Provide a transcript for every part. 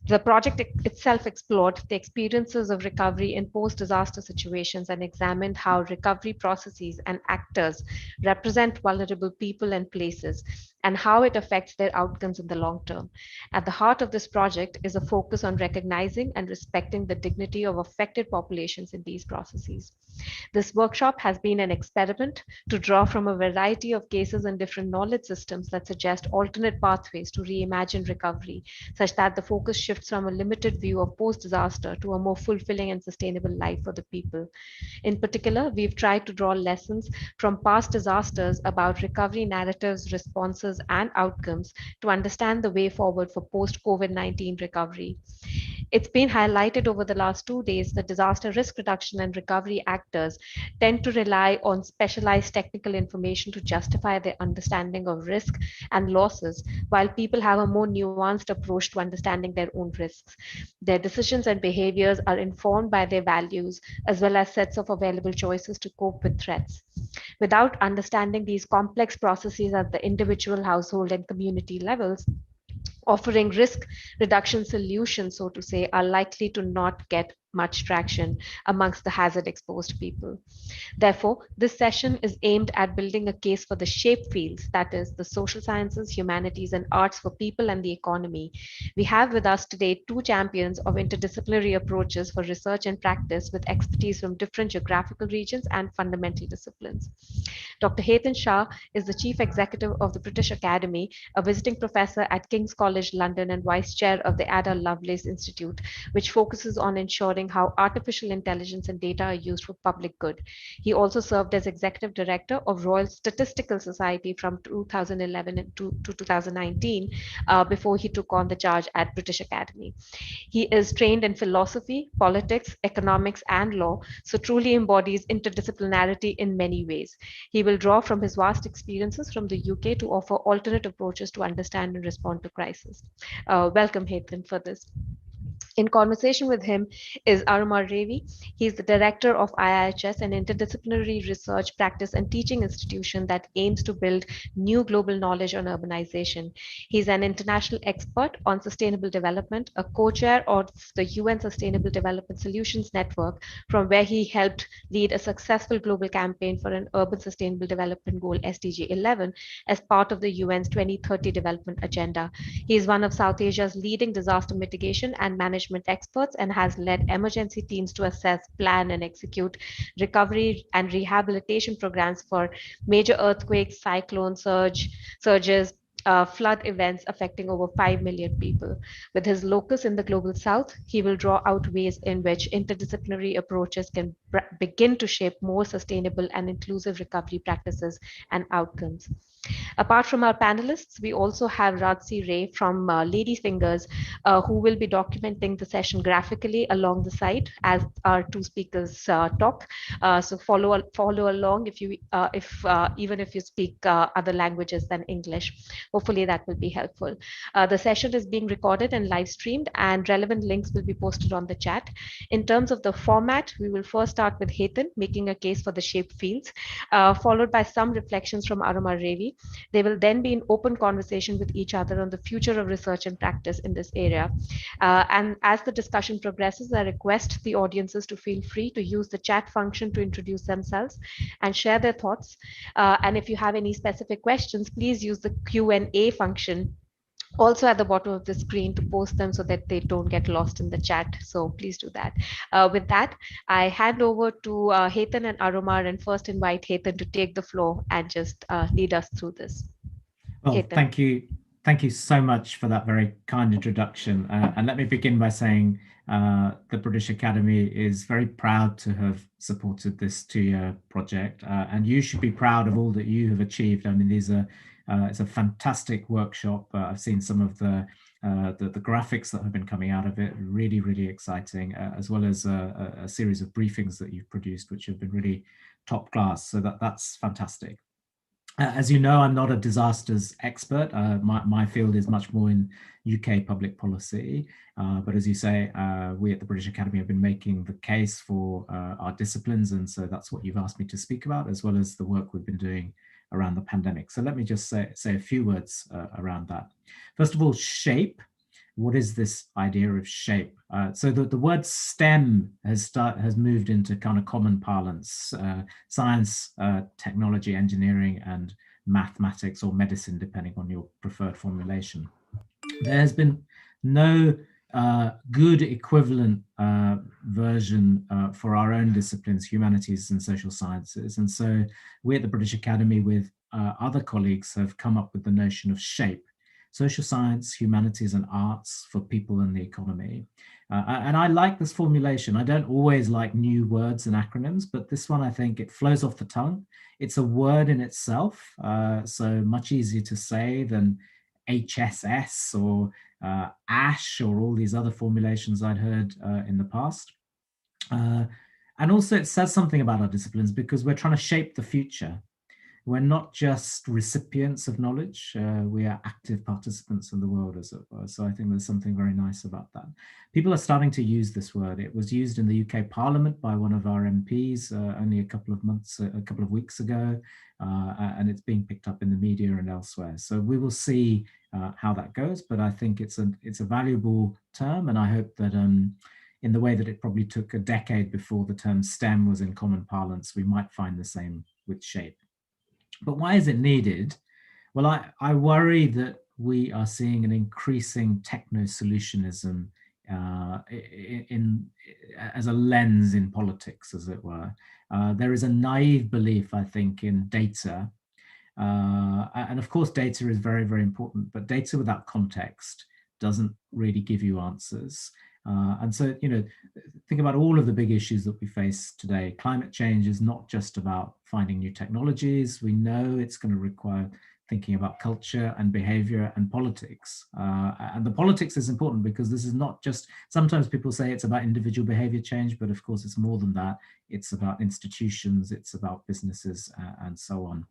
The project itself explored the experiences of recovery in post-disaster situations and examined how recovery processes and actors represent vulnerable people and places and how it affects their outcomes in the long term. At the heart of this project is a focus on recognizing and respecting the dignity of affected populations in these processes. This workshop has been an experiment to draw from a variety of cases and different knowledge systems that suggest alternate pathways to reimagine recovery, such that the focus shifts from a limited view of post disaster to a more fulfilling and sustainable life for the people. In particular, we've tried to draw lessons from past disasters about recovery narratives, responses, and outcomes to understand the way forward for post COVID-19 recovery. It's been highlighted over the last 2 days that disaster risk reduction and recovery actors tend to rely on specialized technical information to justify their understanding of risk and losses, while people have a more nuanced approach to understanding their own risks. Their decisions and behaviors are informed by their values as well as sets of available choices to cope with threats. Without understanding these complex processes at the individual, household, and community levels, offering risk reduction solutions, so to say, are likely to not get much traction amongst the hazard exposed people. Therefore, this session is aimed at building a case for the shape fields, that is, the social sciences, humanities, and arts for people and the economy. We have with us today two champions of interdisciplinary approaches for research and practice with expertise from different geographical regions and fundamental disciplines. Dr. Hetan Shah is the Chief Executive of the British Academy, a visiting professor at King's College London, and Vice Chair of the Ada Lovelace Institute, which focuses on ensuring how artificial intelligence and data are used for public good. He also served as Executive Director of Royal Statistical Society from 2011 to 2019 before he took on the charge at British Academy. He is trained in philosophy, politics, economics, and law, so truly embodies interdisciplinarity in many ways. He will draw from his vast experiences from the UK to offer alternate approaches to understand and respond to crisis. Welcome, Hetan, for this. In conversation with him is Aromar Revi. He is the director of IIHS, an interdisciplinary research, practice, and teaching institution that aims to build new global knowledge on urbanization. He's an international expert on sustainable development, a co-chair of the UN Sustainable Development Solutions Network, from where he helped lead a successful global campaign for an urban sustainable development goal, SDG 11, as part of the UN's 2030 development agenda. He is one of South Asia's leading disaster mitigation and management experts and has led emergency teams to assess, plan, and execute recovery and rehabilitation programs for major earthquakes, surges, flood events affecting over 5 million people. With his locus in the global south, he will draw out ways in which interdisciplinary approaches can begin to shape more sustainable and inclusive recovery practices and outcomes. Apart from our panelists, we also have Rajsi Ray from Lady Fingers, who will be documenting the session graphically along the side as our two speakers talk. So follow along if even if you speak other languages than English. Hopefully that will be helpful. The session is being recorded and live streamed, and relevant links will be posted on the chat. In terms of the format, we will first start with Hetan making a case for the shape fields, followed by some reflections from Aromar Revi. They will then be in open conversation with each other on the future of research and practice in this area. And as the discussion progresses, I request the audiences to feel free to use the chat function to introduce themselves and share their thoughts. And if you have any specific questions, please use the Q&A function also at the bottom of the screen to post them so that they don't get lost in the chat. So please do that. With that, I hand over to Hetan and Aromar, and first invite Hetan to take the floor and just lead us through this. Well, Hetan. thank you. Thank you so much for that very kind introduction. And let me begin by saying the British Academy is very proud to have supported this 2-year project. And you should be proud of all that you have achieved. I mean, it's a fantastic workshop. I've seen some of the graphics that have been coming out of it, really, really exciting, as well as a series of briefings that you've produced, which have been really top class. So that's fantastic. As you know, I'm not a disasters expert. My field is much more in UK public policy. But as you say, we at the British Academy have been making the case for our disciplines. And so that's what you've asked me to speak about, as well as the work we've been doing around the pandemic. So let me just say a few words around that. First of all, SHAPE what is this idea of shape? So the word STEM has moved into kind of common parlance: science, technology, engineering, and mathematics, or medicine, depending on your preferred formulation. There has been no good equivalent version for our own disciplines, humanities and social sciences. And so we at the British Academy, with other colleagues, have come up with the notion of SHAPE: social science, humanities, and arts for people and the economy. And I like this formulation. I don't always like new words and acronyms, but this one, I think it flows off the tongue. It's a word in itself, so much easier to say than HSS or ASH or all these other formulations I'd heard in the past. And also it says something about our disciplines because we're trying to shape the future. We're not just recipients of knowledge, we are active participants in the world, as it were. So I think there's something very nice about that. People are starting to use this word. It was used in the UK Parliament by one of our MPs only a couple of weeks ago, and it's being picked up in the media and elsewhere. So we will see how that goes, but I think it's a valuable term, and I hope that in the way that it probably took a decade before the term STEM was in common parlance, we might find the same with shape. But why is it needed? Well, I worry that we are seeing an increasing techno-solutionism as a lens in politics, as it were. There is a naive belief, I think, in data. And of course, data is very, very important, but data without context doesn't really give you answers. And so, think about all of the big issues that we face today. Climate change is not just about finding new technologies. We know it's going to require thinking about culture and behavior and politics. And the politics is important because this is not just, sometimes people say it's about individual behavior change, but of course it's more than that. It's about institutions, it's about businesses, and so on.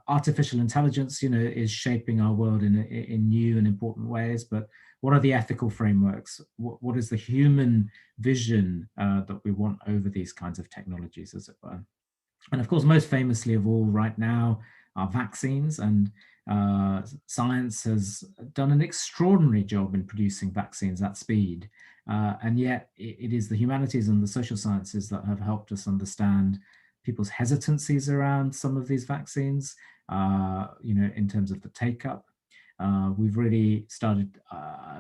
Artificial intelligence, is shaping our world in new and important ways, but what are the ethical frameworks? What is the human vision that we want over these kinds of technologies, as it were? And of course, most famously of all right now are vaccines, and science has done an extraordinary job in producing vaccines at speed. And yet it is the humanities and the social sciences that have helped us understand people's hesitancies around some of these vaccines, in terms of the take-up. We've really started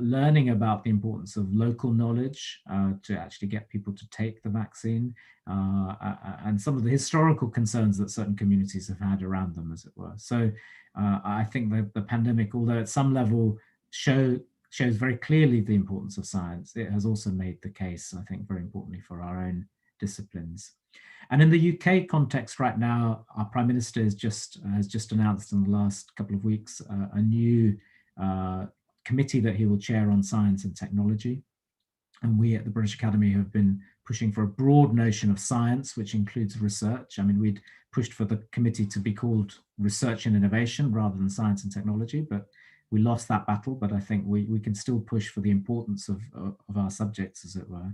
learning about the importance of local knowledge to actually get people to take the vaccine, and some of the historical concerns that certain communities have had around them, as it were. So I think that the pandemic, although at some level shows very clearly the importance of science, it has also made the case, I think, very importantly for our own disciplines. And in the UK context right now, our Prime Minister has just announced in the last couple of weeks a new committee that he will chair on science and technology. And we at the British Academy have been pushing for a broad notion of science, which includes research. I mean, we'd pushed for the committee to be called Research and Innovation rather than Science and Technology, but we lost that battle. But I think we can still push for the importance of our subjects, as it were.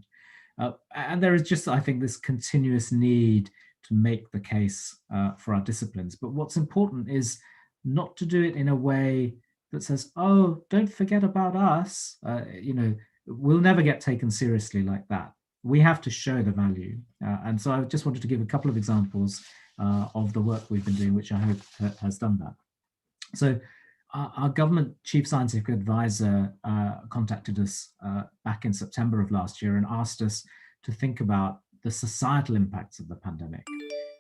And there is just, I think, this continuous need to make the case for our disciplines. But what's important is not to do it in a way that says, oh, don't forget about us. We'll never get taken seriously like that. We have to show the value. And so I just wanted to give a couple of examples of the work we've been doing, which I hope has done that. So our government chief scientific advisor contacted us back in September of last year and asked us to think about the societal impacts of the pandemic.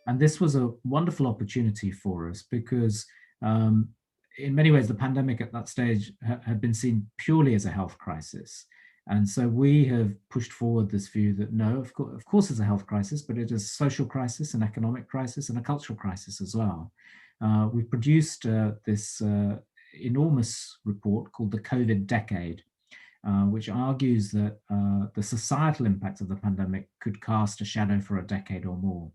And this was a wonderful opportunity for us because in many ways, the pandemic at that stage had been seen purely as a health crisis. And so we have pushed forward this view that no, of course it's a health crisis, but it is a social crisis, an economic crisis, and a cultural crisis as well. We've produced this enormous report called the COVID Decade, which argues that the societal impacts of the pandemic could cast a shadow for a decade or more.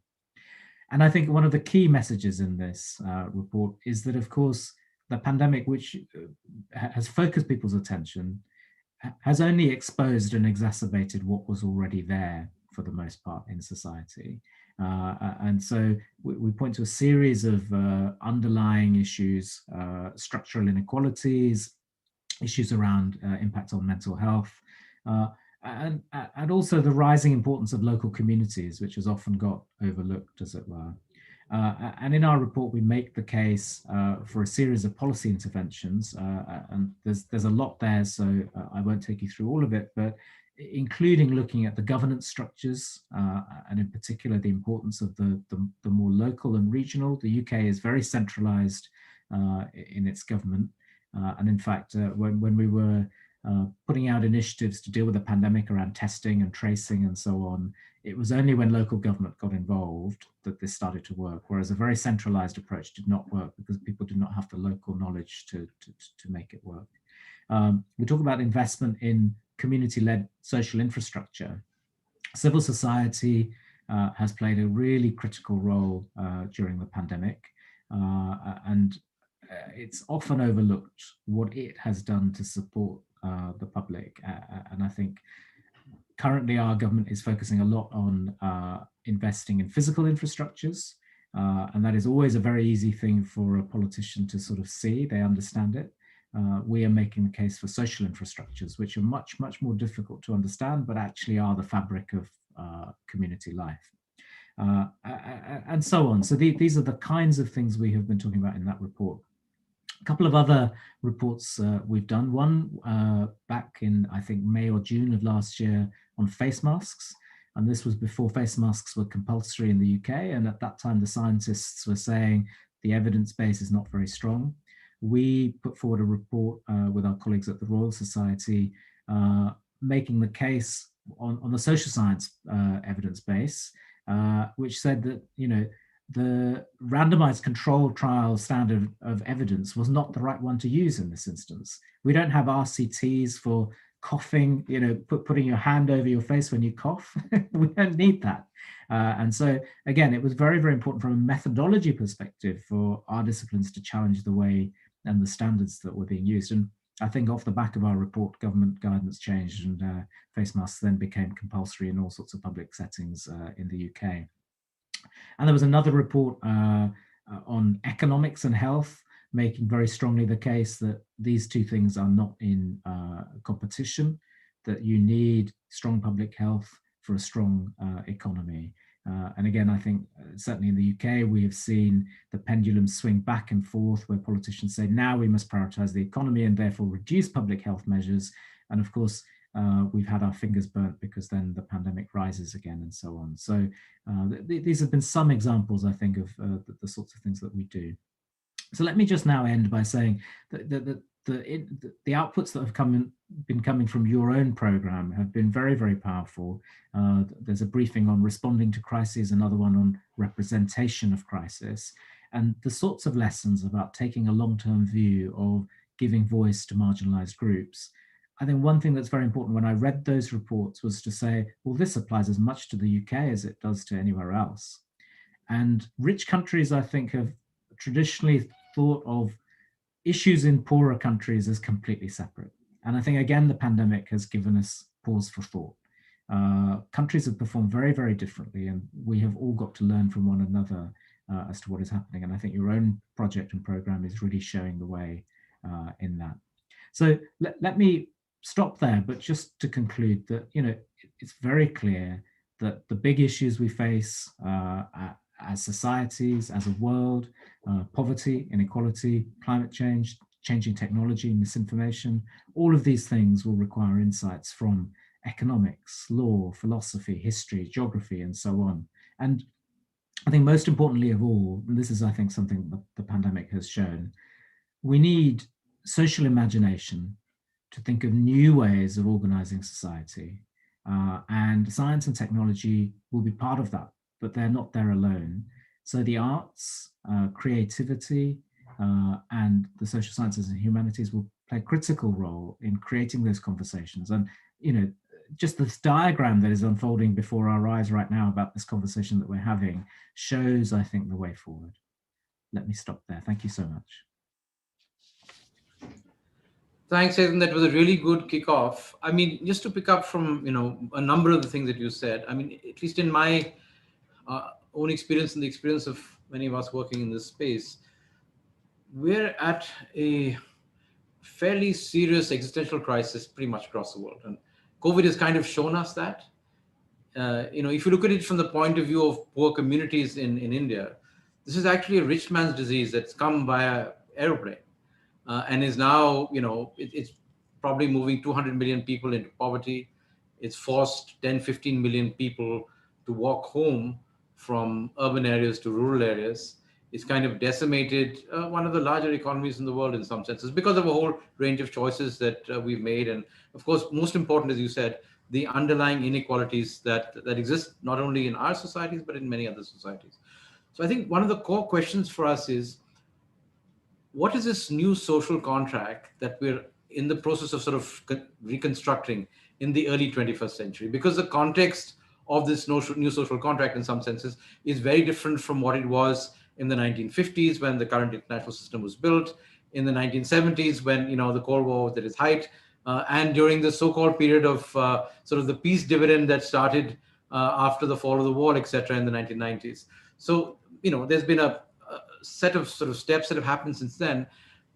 And I think one of the key messages in this report is that, of course, the pandemic, which has focused people's attention, has only exposed and exacerbated what was already there for the most part in society. And so we point to a series of underlying issues, structural inequalities, issues around impact on mental health, uh, and also the rising importance of local communities, which has often got overlooked, as it were. And in our report, we make the case for a series of policy interventions, and there's a lot there, so I won't take you through all of it, but including looking at the governance structures, and in particular the importance of the more local and regional. The UK is very centralised in its government, and in fact, when we were putting out initiatives to deal with the pandemic around testing and tracing and so on, it was only when local government got involved that this started to work, whereas a very centralized approach did not work because people did not have the local knowledge to make it work. We talk about investment in community-led social infrastructure. Civil society has played a really critical role during the pandemic, and it's often overlooked what it has done to support the public. And I think currently our government is focusing a lot on investing in physical infrastructures. And that is always a very easy thing for a politician to sort of see. They understand it. We are making the case for social infrastructures, which are much, much more difficult to understand, but actually are the fabric of community life. And so on. So these are the kinds of things we have been talking about in that report. A couple of other reports we've done. One back in, I think, May or June of last year on face masks. And this was before face masks were compulsory in the UK. And at that time, the scientists were saying the evidence base is not very strong. We put forward a report with our colleagues at the Royal Society, making the case on the social science evidence base, which said that, the randomized control trial standard of evidence was not the right one to use in this instance. We don't have RCTs for coughing, putting your hand over your face when you cough. We don't need that. And so, again, it was very, very important from a methodology perspective for our disciplines to challenge the way and the standards that were being used. And I think off the back of our report, government guidance changed and face masks then became compulsory in all sorts of public settings in the UK. And there was another report on economics and health, making very strongly the case that these two things are not in competition, that you need strong public health for a strong economy. And again, I think certainly in the UK, we have seen the pendulum swing back and forth where politicians say, now we must prioritize the economy and therefore reduce public health measures. And of course, we've had our fingers burnt because then the pandemic rises again and so on. So these have been some examples, I think, of the sorts of things that we do. So let me just now end by saying that the outputs that have been coming from your own program have been very, very powerful. There's a briefing on responding to crises, another one on representation of crisis, and the sorts of lessons about taking a long-term view of giving voice to marginalized groups. I think one thing that's very important when I read those reports was to say, well, this applies as much to the UK as it does to anywhere else. And rich countries, I think, have traditionally thought of issues in poorer countries as completely separate. And I think, again, the pandemic has given us pause for thought. Countries have performed very, very differently, and we have all got to learn from one another as to what is happening. And I think your own project and program is really showing the way in that. So let me stop there, but just to conclude that, it's very clear that the big issues we face as societies, as a world, poverty, inequality, climate change, changing technology, misinformation, all of these things will require insights from economics, law, philosophy, history, geography, and so on. And I think most importantly of all, and this is, I think, something that the pandemic has shown, we need social imagination to think of new ways of organizing society. And science and technology will be part of that, but they're not there alone. So the arts, creativity, and the social sciences and humanities will play a critical role in creating those conversations. And, just this diagram that is unfolding before our eyes right now about this conversation that we're having shows, I think, the way forward. Let me stop there. Thank you so much. Thanks, Hetan. That was a really good kickoff. I mean, just to pick up from a number of the things that you said. I mean, at least in my own experience and the experience of many of us working in this space, we're at a fairly serious existential crisis pretty much across the world. And COVID has kind of shown us that. If you look at it from the point of view of poor communities in India, this is actually a rich man's disease that's come via aeroplane and is now, it's probably moving 200 million people into poverty. It's forced 10, 15 million people to walk home from urban areas to rural areas. It's kind of decimated one of the larger economies in the world in some senses because of a whole range of choices that we've made. And of course, most important, as you said, the underlying inequalities that exist not only in our societies, but in many other societies. So I think one of the core questions for us is, what is this new social contract that we're in the process of sort of reconstructing in the early 21st century? Because the context of this new social contract in some senses is very different from what it was in the 1950s when the current international system was built, in the 1970s when the Cold War was at its height, and during the so-called period of sort of the peace dividend that started after the fall of the wall, etc., in the 1990s. So there's been a set of sort of steps that have happened since then,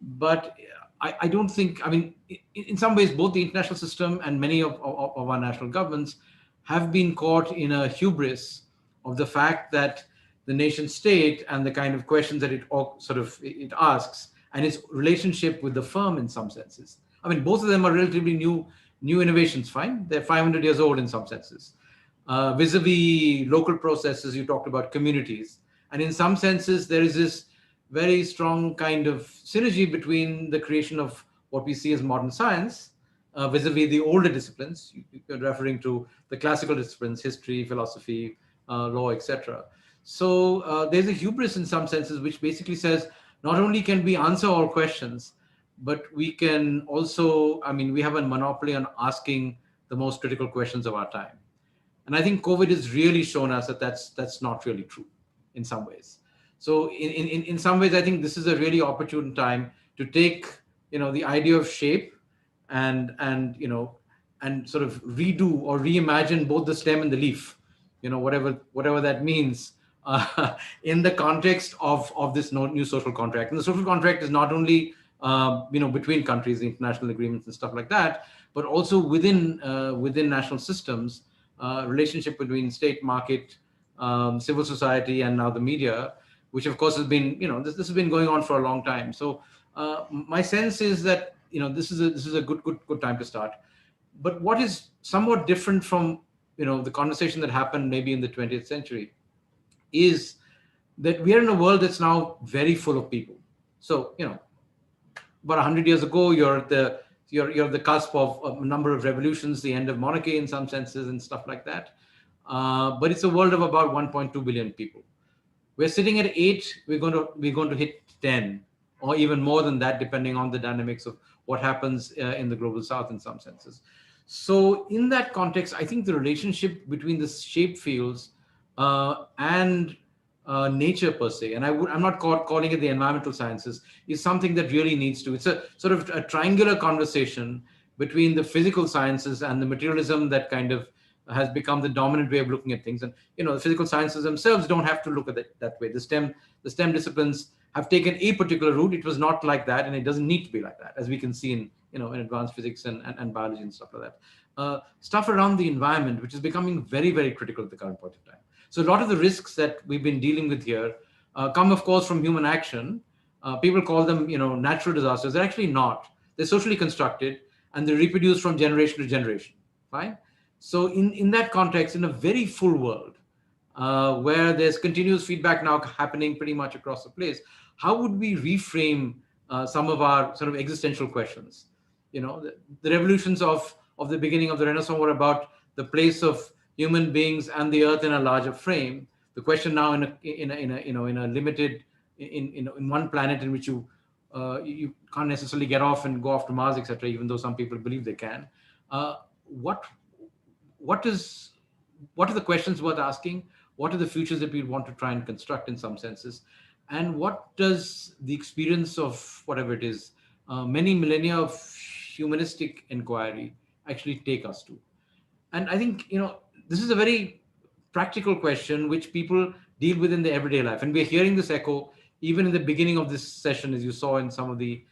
but I don't think, I mean, in some ways, both the international system and many of our national governments have been caught in a hubris of the fact that the nation state and the kind of questions that it asks and its relationship with the firm in some senses. I mean, both of them are relatively new innovations, fine. They're 500 years old in some senses. Vis-a-vis local processes, you talked about communities. And in some senses, there is this very strong kind of synergy between the creation of what we see as modern science vis-a-vis the older disciplines. You're referring to the classical disciplines, history, philosophy, law, etc. So there's a hubris in some senses, which basically says, not only can we answer all questions, but we can also, I mean, we have a monopoly on asking the most critical questions of our time. And I think COVID has really shown us that that's not really true in some ways. So in some ways, I think this is a really opportune time to take, the idea of shape and sort of redo or reimagine both the stem and the leaf, whatever that means, in the context of this new social contract. And the social contract is not only between countries, the international agreements and stuff like that, but also within national systems, relationship between state, market, civil society, and now the media, which of course has been, this has been going on for a long time. So my sense is that this is a good time to start. But what is somewhat different from the conversation that happened maybe in the 20th century is that we are in a world that's now very full of people. So about 100 years ago, you're at the cusp of a number of revolutions, the end of monarchy in some senses and stuff like that. But it's a world of about 1.2 billion people. We're sitting at 8. We're going to hit 10, or even more than that, depending on the dynamics of what happens in the global south in some senses. So in that context, I think the relationship between the shape fields and nature per se, and I'm not calling it the environmental sciences, is something that really needs to. It's a sort of a triangular conversation between the physical sciences and the materialism that kind of has become the dominant way of looking at things. And the physical sciences themselves don't have to look at it that way. The STEM disciplines have taken a particular route. It was not like that, and it doesn't need to be like that, as we can see in advanced physics and biology and stuff like that. Stuff around the environment, which is becoming very, very critical at the current point of time. So a lot of the risks that we've been dealing with here come, of course, from human action. People call them, natural disasters. They're actually not. They're socially constructed, and they reproduce from generation to generation. Fine. So in that context, in a very full world, where there's continuous feedback now happening pretty much across the place, how would we reframe some of our sort of existential questions? The revolutions of the beginning of the Renaissance were about the place of human beings and the earth in a larger frame. The question now in a limited in one planet in which you can't necessarily get off and go off to Mars, etc., even though some people believe they can. What are the questions worth asking? What are the futures that we want to try and construct in some senses? And what does the experience of whatever it is, many millennia of humanistic inquiry actually take us to? And I think, this is a very practical question which people deal with in their everyday life. And we're hearing this echo even in the beginning of this session, as you saw in some of the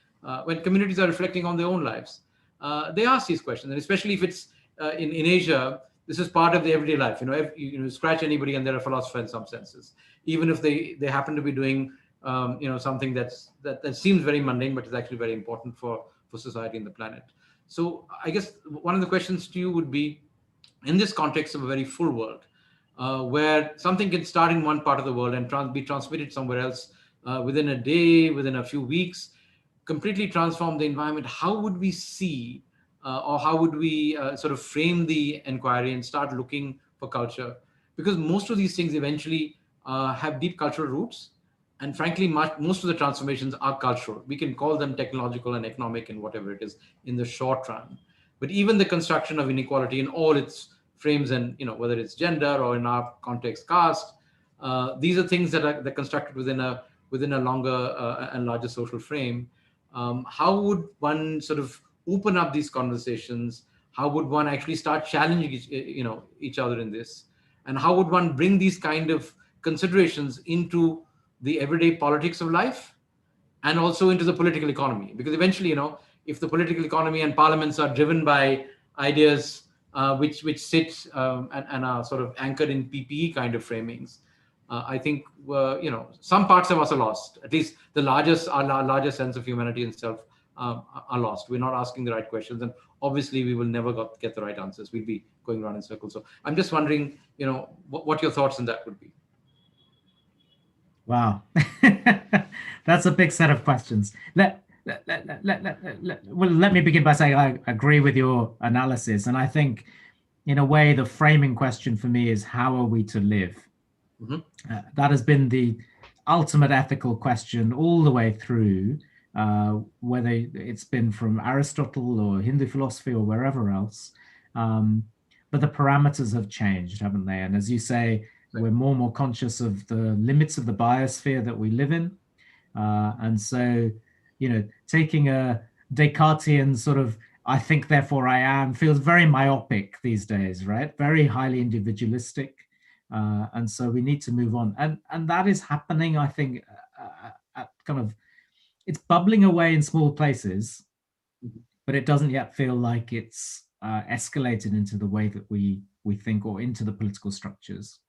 when communities are reflecting on their own lives, they ask these questions. And especially if it's in Asia, this is part of the everyday life. Scratch anybody and they're a philosopher in some senses, even if they happen to be doing something that seems very mundane, but is actually very important for society and the planet. So I guess one of the questions to you would be, in this context of a very full world, where something can start in one part of the world and be transmitted somewhere else within a day, within a few weeks, completely transform the environment, how would we see or how would we sort of frame the inquiry and start looking for culture? Because most of these things eventually have deep cultural roots. And frankly, most of the transformations are cultural. We can call them technological and economic and whatever it is in the short run. But even the construction of inequality in all its frames, and whether it's gender or in our context, caste, these are things that are constructed within a longer and larger social frame. How would one sort of open up these conversations? How would one actually start challenging each other in this? And how would one bring these kind of considerations into the everyday politics of life and also into the political economy? Because eventually, if the political economy and parliaments are driven by ideas which sit and are sort of anchored in PPE kind of framings, I think some parts of us are lost. At least our larger sense of humanity and self are lost. We're not asking the right questions, and obviously we will never get the right answers. We'll be going around in circles. So I'm just wondering, what your thoughts on that would be. Wow, that's a big set of questions. Let me begin by saying I agree with your analysis, and I think, in a way, the framing question for me is, how are we to live? Mm-hmm. That has been the ultimate ethical question all the way through, whether it's been from Aristotle or Hindu philosophy or wherever else. But the parameters have changed, haven't they? And as you say, we're more and more conscious of the limits of the biosphere that we live in. And so, taking a Descartesian sort of "I think, therefore I am" feels very myopic these days, right? Very highly individualistic. And so we need to move on. And that is happening, I think, at kind of, it's bubbling away in small places, but it doesn't yet feel like it's escalated into the way that we think, or into the political structures.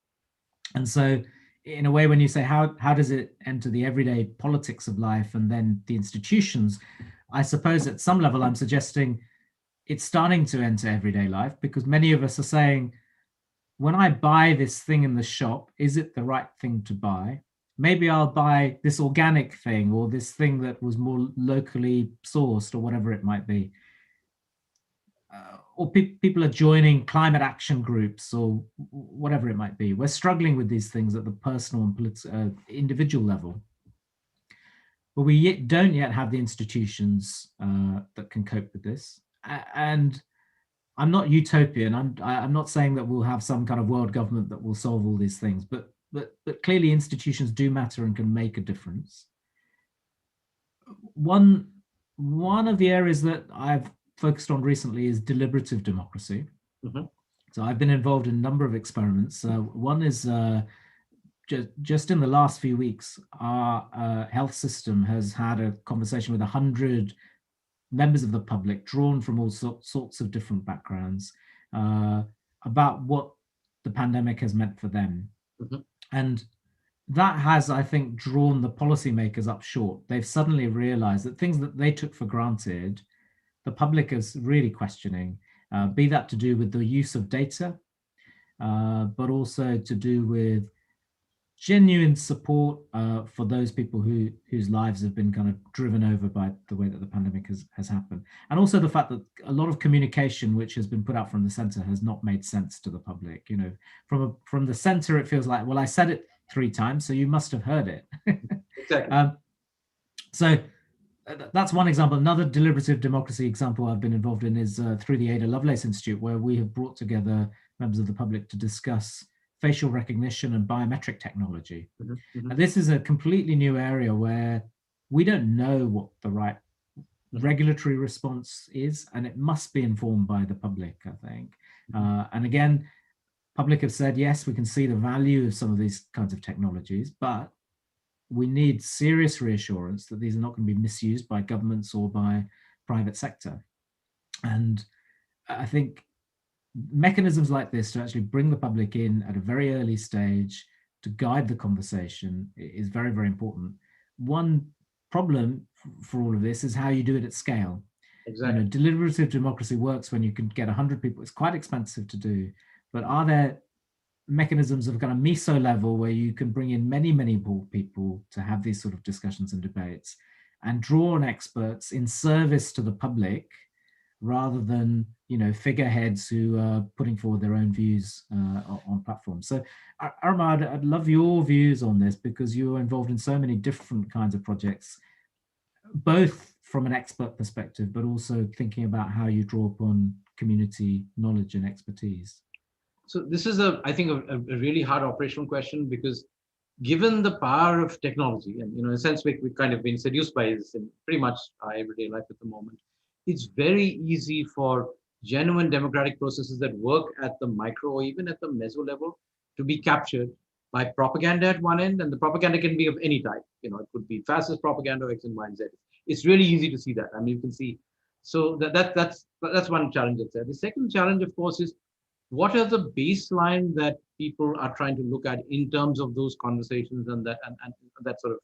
And so, in a way, when you say how does it enter the everyday politics of life and then the institutions, I suppose at some level I'm suggesting it's starting to enter everyday life, because many of us are saying, when I buy this thing in the shop, is it the right thing to buy? Maybe I'll buy this organic thing, or this thing that was more locally sourced, or whatever it might be. Or people are joining climate action groups, or whatever it might be. We're struggling with these things at the personal and individual level. But we don't yet have the institutions that can cope with this. And I'm not utopian. I'm not saying that we'll have some kind of world government that will solve all these things, but clearly institutions do matter and can make a difference. One of the areas that I've focused on recently is deliberative democracy. Mm-hmm. So I've been involved in a number of experiments. One is just in the last few weeks, our health system has had a conversation with 100 members of the public, drawn from all sorts of different backgrounds, about what the pandemic has meant for them. Mm-hmm. And that has, I think, drawn the policymakers up short. They've suddenly realized that things that they took for granted, the public is really questioning, be that to do with the use of data, but also to do with genuine support for those people whose lives have been kind of driven over by the way that the pandemic has happened. And also the fact that a lot of communication which has been put out from the center has not made sense to the public. From the center, it feels like, well, I said it 3 times, so you must have heard it. Exactly. So that's one example. Another deliberative democracy example I've been involved in is through the Ada Lovelace Institute, where we have brought together members of the public to discuss facial recognition and biometric technology. Mm-hmm. Mm-hmm. And this is a completely new area where we don't know what the right regulatory response is, and it must be informed by the public, I think. Mm-hmm. And again, public have said, yes, we can see the value of some of these kinds of technologies, but we need serious reassurance that these are not going to be misused by governments or by private sector. And I think mechanisms like this to actually bring the public in at a very early stage to guide the conversation is very, very important. One problem for all of this is how you do it at scale. Exactly. You know, deliberative democracy works when you can get 100 people. It's quite expensive to do, but are there mechanisms of kind of meso level where you can bring in many, many more people to have these sort of discussions and debates and draw on experts in service to the public rather than, you know, figureheads who are putting forward their own views on platforms. So Aromar, I'd love your views on this because you're involved in so many different kinds of projects, both from an expert perspective, but also thinking about how you draw upon community knowledge and expertise. So this is, I think, a really hard operational question, because given the power of technology, and in a sense we've kind of been seduced by this in pretty much our everyday life at the moment, it's very easy for genuine democratic processes that work at the micro or even at the meso level to be captured by propaganda at one end, and the propaganda can be of any type. You know, it could be fascist propaganda, X and Y and Z. It's really easy to see that. I mean, you can see. So that's one challenge that's there. The second challenge, of course, is what are the baseline that people are trying to look at in terms of those conversations and that sort of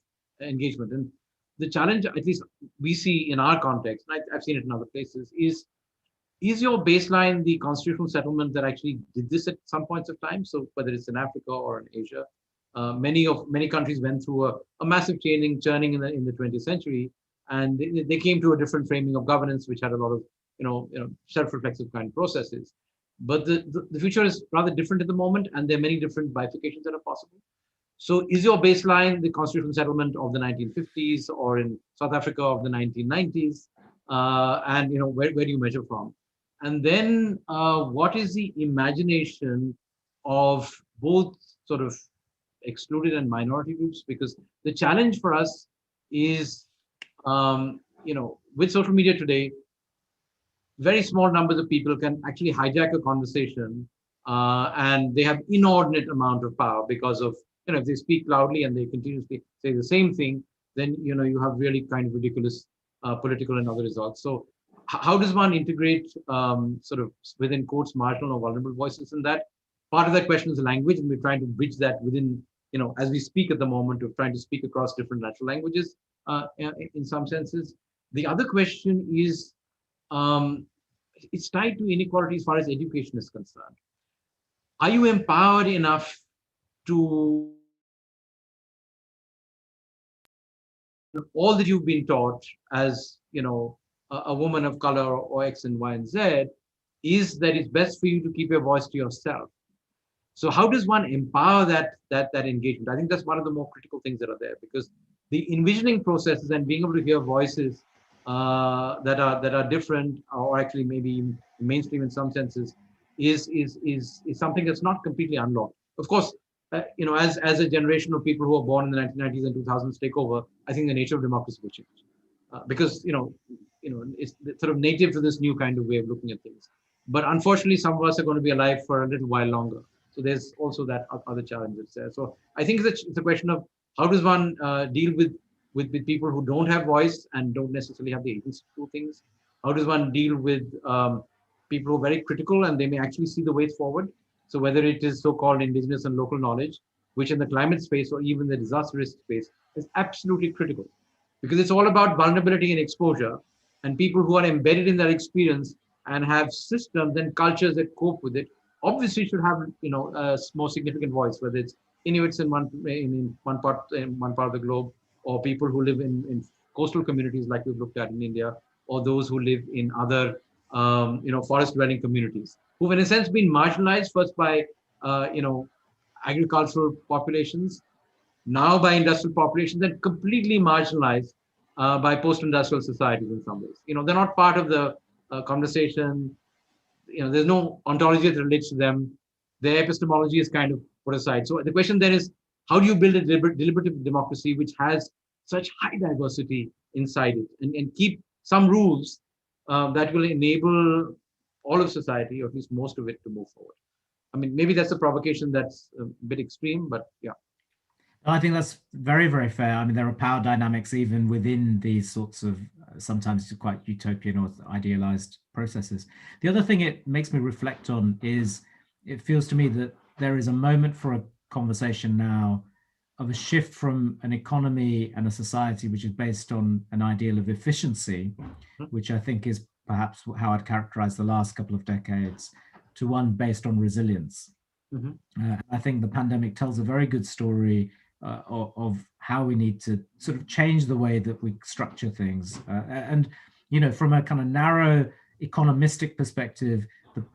engagement. And the challenge, at least we see in our context, and I've seen it in other places, is your baseline the constitutional settlement that actually did this at some points of time? So whether it's in Africa or in Asia, many countries went through a massive churning in the 20th century, and they came to a different framing of governance, which had a lot of self-reflexive kind of processes. But the future is rather different at the moment, and there are many different bifurcations that are possible. So is your baseline the constitutional settlement of the 1950s, or in South Africa of the 1990s? And where do you measure from? And then what is the imagination of both sort of excluded and minority groups? Because the challenge for us is, with social media today, very small numbers of people can actually hijack a conversation, and they have inordinate amount of power because of, if they speak loudly and they continuously say the same thing, then you have really kind of ridiculous political and other results. So how does one integrate sort of within quotes marginal or vulnerable voices in that? Part of that question is language, and we're trying to bridge that within, as we speak at the moment, of trying to speak across different natural languages in some senses. The other question is, it's tied to inequality as far as education is concerned. Are you empowered enough to all that you've been taught as a woman of color or X and Y and Z is that it's best for you to keep your voice to yourself? So how does one empower that engagement? I think that's one of the more critical things that are there, because the envisioning processes and being able to hear voices that are different, or actually maybe mainstream in some senses, is something that's not completely unlocked. Of course, as a generation of people who are born in the 1990s and 2000s take over, I think the nature of democracy will change, because it's sort of native to this new kind of way of looking at things. But unfortunately, some of us are going to be alive for a little while longer. So there's also that other challenges there. So I think it's a question of how does one deal with people who don't have voice and don't necessarily have the agency to do things? How does one deal with people who are very critical and they may actually see the way forward? So whether it is so-called indigenous and local knowledge, which in the climate space or even the disaster risk space is absolutely critical, because it's all about vulnerability and exposure, and people who are embedded in that experience and have systems and cultures that cope with it obviously should have a more significant voice, whether it's Inuits in one part of the globe, or people who live in coastal communities like we've looked at in India, or those who live in other forest dwelling communities, who've in a sense been marginalized first by agricultural populations, now by industrial populations, and completely marginalized by post-industrial societies in some ways. They're not part of the conversation. There's no ontology that relates to them. Their epistemology is kind of put aside. So the question then is, how do you build a deliberative democracy which has such high diversity inside it, and keep some rules that will enable all of society, or at least most of it, to move forward? I mean, maybe that's a provocation that's a bit extreme, but yeah. I think that's very, very fair. I mean, there are power dynamics even within these sorts of sometimes quite utopian or idealized processes. The other thing it makes me reflect on is it feels to me that there is a moment for a conversation now of a shift from an economy and a society which is based on an ideal of efficiency, which I think is perhaps how I'd characterize the last couple of decades, to one based on resilience. I think the pandemic tells a very good story of how we need to sort of change the way that we structure things. And, you know, from a kind of narrow economistic perspective,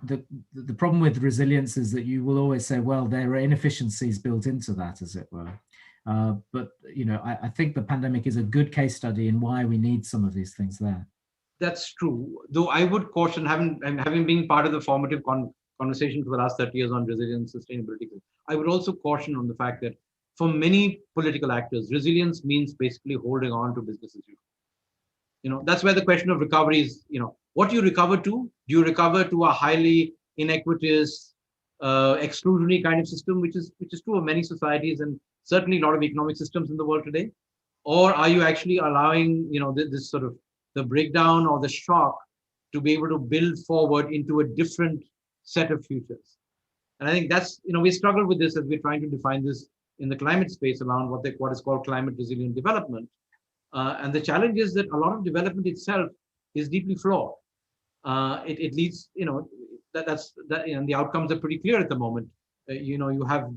the problem with resilience is that you will always say, well, there are inefficiencies built into that, as it were. But, you know, I think the pandemic is a good case study in why we need some of these things there. That's true. Though I would caution, having been part of the formative conversation for the last 30 years on resilience, sustainability, I would also caution on the fact that for many political actors, resilience means basically holding on to business as usual. You know, that's where the question of recovery is, you know, what do you recover to? Do you recover to a highly inequitous, exclusionary kind of system, which is true of many societies and certainly a lot of economic systems in the world today? Or are you actually allowing, you know, this sort of the breakdown or the shock to be able to build forward into a different set of futures? And I think that's, you know, we struggle with this as we're trying to define this in the climate space around what is called climate resilient development. And the challenge is that a lot of development itself is deeply flawed. It leads, you know, and the outcomes are pretty clear at the moment. You know, you have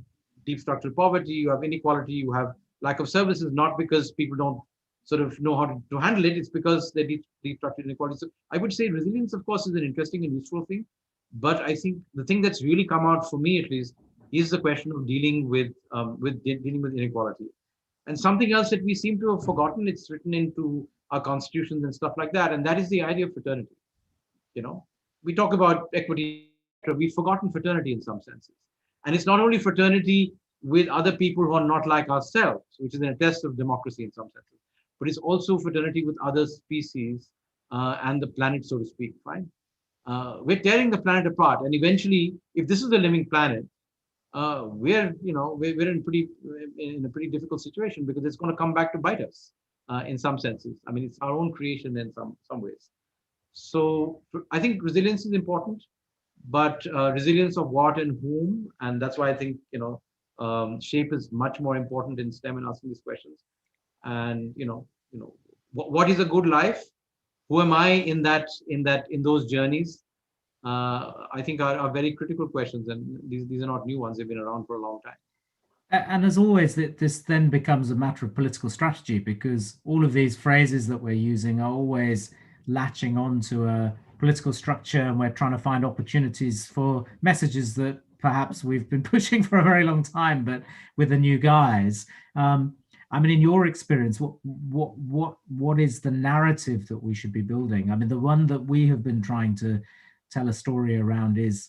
deep structural poverty, you have inequality, you have lack of services, not because people don't sort of know how to handle it, it's because they're deep structured inequality. So I would say resilience, of course, is an interesting and useful thing. But I think the thing that's really come out for me, at least, is the question of dealing with inequality. And something else that we seem to have forgotten, it's written into our constitutions and stuff like that, and that is the idea of fraternity. You know, we talk about equity, we've forgotten fraternity in some senses. And it's not only fraternity with other people who are not like ourselves, which is a test of democracy in some senses, but it's also fraternity with other species and the planet, so to speak, fine? We're tearing the planet apart, and eventually, if this is a living planet, we're in a pretty difficult situation because it's going to come back to bite us in some senses. I mean, it's our own creation in some ways. So I think resilience is important, but resilience of what and whom, and that's why I think, you know, shape is much more important in STEM and asking these questions. And what is a good life? Who am I in those journeys? I think are very critical questions, and these are not new ones. They've been around for a long time. And as always, this then becomes a matter of political strategy, because all of these phrases that we're using are always latching onto a political structure, and we're trying to find opportunities for messages that perhaps we've been pushing for a very long time, but with the new guys. I mean, in your experience, what is the narrative that we should be building? I mean, the one that we have been trying to tell a story around is